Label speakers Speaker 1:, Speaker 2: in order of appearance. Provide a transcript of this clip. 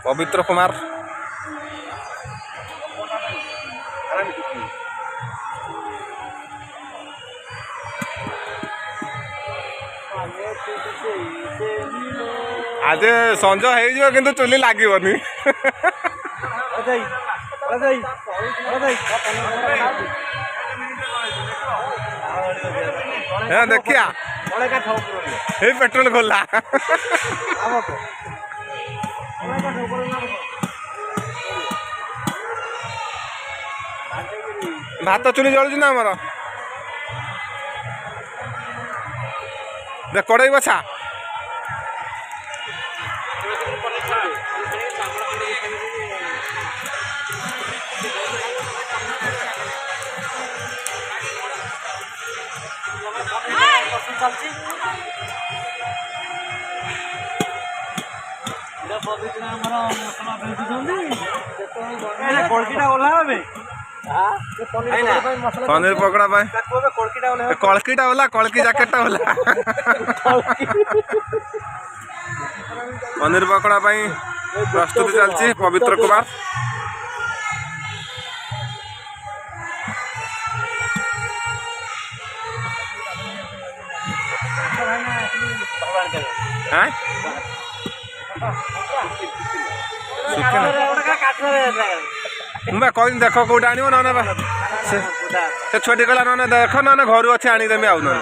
Speaker 1: पवित्र कुमार आज संज हो कि चुली लगनी देखिया पेट्रोल खोला भात चुली जलुची ना आमर देख कड़ई बछा पनीर पकड़ा कलकीटा होला कलकी जैकेटा होला पनीर पकड़ा प्रस्तुति चलती पवित्र कुमार मुझे कह देख कौटा आण ना से छोटी कला ना देख ना घर अच्छे आनीदेमी आउ ना